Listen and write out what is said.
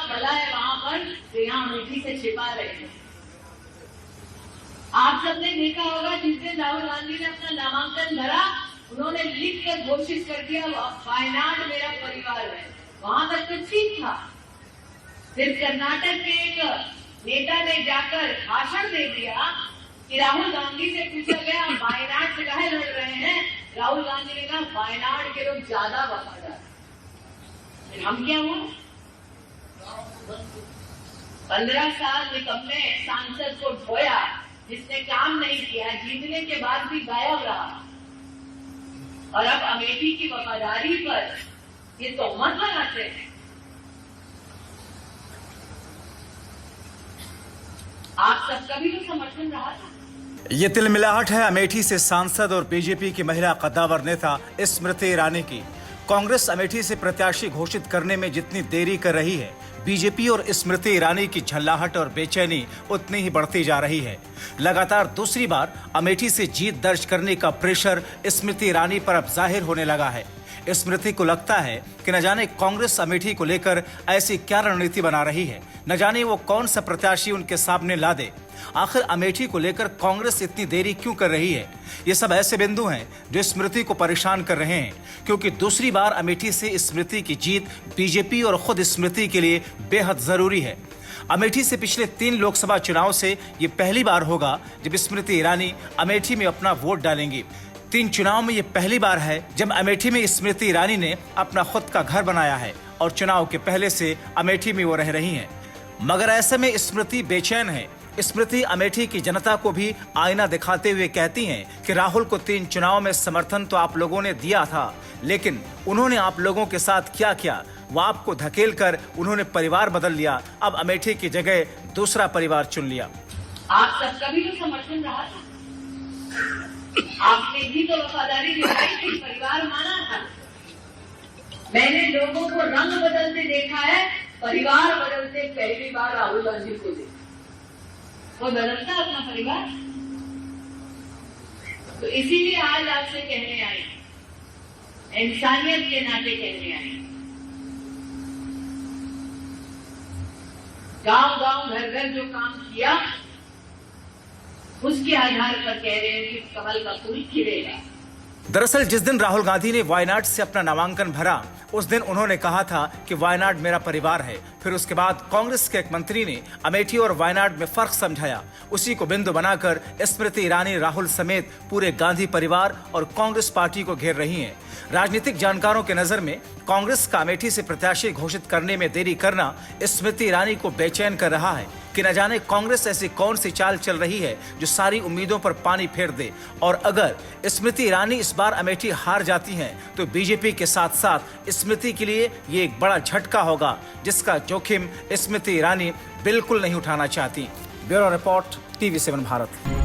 भला है वहां पर तो यहाँ अमेठी से छिपा रहे हैं। आप सबने देखा होगा जिस दिन राहुल गांधी ने अपना नामांकन भरा, उन्होंने लिख कर घोषित कर दिया वायनाड मेरा परिवार है। वहां तक तो ठीक था। फिर कर्नाटक के एक नेता ने जाकर भाषण दे दिया कि राहुल गांधी से पूछा गया वायनाड से काहे लड़ रहे हैं, राहुल गांधी ने कहा वायनाड के लोग ज्यादा वफादार। हम क्या हुआ? 15 साल निकम्मे सांसद को ढोया, जिसने काम नहीं किया, जीतने के बाद भी गायब रहा, और अब अमेठी की वफादारी पर ये तोहमत लगाते हैं। आप सबका भी तो समर्थन रहा था। ये तिलमिलाहट है अमेठी से सांसद और बीजेपी की महिला कद्दावर नेता स्मृति ईरानी की। कांग्रेस अमेठी से प्रत्याशी घोषित करने में जितनी देरी कर रही है, बीजेपी और स्मृति ईरानी की झल्लाहट और बेचैनी उतनी ही बढ़ती जा रही है। लगातार दूसरी बार अमेठी से जीत दर्ज करने का प्रेशर स्मृति ईरानी पर अब जाहिर होने लगा है। स्मृति को लगता है कि न जाने कांग्रेस अमेठी को लेकर ऐसी क्या रणनीति बना रही है, न जाने वो कौन सा प्रत्याशी उनके सामने ला दे। आखिर अमेठी को लेकर कांग्रेस इतनी देरी क्यों कर रही है? ये सब ऐसे बिंदु हैं जो स्मृति को परेशान कर रहे हैं, क्योंकि दूसरी बार अमेठी से स्मृति की जीत बीजेपी और खुद स्मृति के लिए बेहद जरूरी है। अमेठी से पिछले 3 लोकसभा चुनाव से ये पहली बार होगा जब स्मृति ईरानी अमेठी में अपना वोट डालेंगी। 3 चुनाव में ये पहली बार है जब अमेठी में स्मृति ईरानी ने अपना खुद का घर बनाया है और चुनाव के पहले से अमेठी में वो रह रही हैं। मगर ऐसे में स्मृति बेचैन है। स्मृति अमेठी की जनता को भी आईना दिखाते हुए कहती हैं कि राहुल को 3 चुनाव में समर्थन तो आप लोगों ने दिया था, लेकिन उन्होंने आप लोगों के साथ क्या किया, वो आपको धकेल कर उन्होंने परिवार बदल लिया। अब अमेठी की जगह दूसरा परिवार चुन लिया। आप सबका भी तो समर्थन रहा था, आपने भी तो वफादारी दिखाई थी, परिवार माना था। मैंने लोगों को रंग बदलते देखा है, परिवार बदलते पहली बार राहुल गांधी को देखा। वो बदलता अपना परिवार। तो इसीलिए आज आपसे कहने आई, इंसानियत के नाते कहने आई, गांव गांव घर घर जो काम किया उसके आधार पर कह रहे हैं कि कमल का फूल खिलेगा। दरअसल जिस दिन राहुल गांधी ने वायनाड से अपना नामांकन भरा, उस दिन उन्होंने कहा था कि वायनाड मेरा परिवार है। फिर उसके बाद कांग्रेस के एक मंत्री ने अमेठी और वायनाड में फर्क समझाया। उसी को बिंदु बनाकर स्मृति ईरानी राहुल समेत पूरे गांधी परिवार और कांग्रेस पार्टी को घेर रही हैं। राजनीतिक जानकारों के नजर में कांग्रेस का अमेठी से प्रत्याशी घोषित करने में देरी करना स्मृति ईरानी को बेचैन कर रहा है कि न जाने कांग्रेस ऐसी कौन सी चाल चल रही है जो सारी उम्मीदों पर पानी फेर दे। और अगर स्मृति ईरानी इस बार अमेठी हार जाती हैं तो बीजेपी के साथ साथ स्मृति के लिए ये एक बड़ा झटका होगा, जिसका जोखिम स्मृति ईरानी बिल्कुल नहीं उठाना चाहती। Bureau report, TV7 Bharat.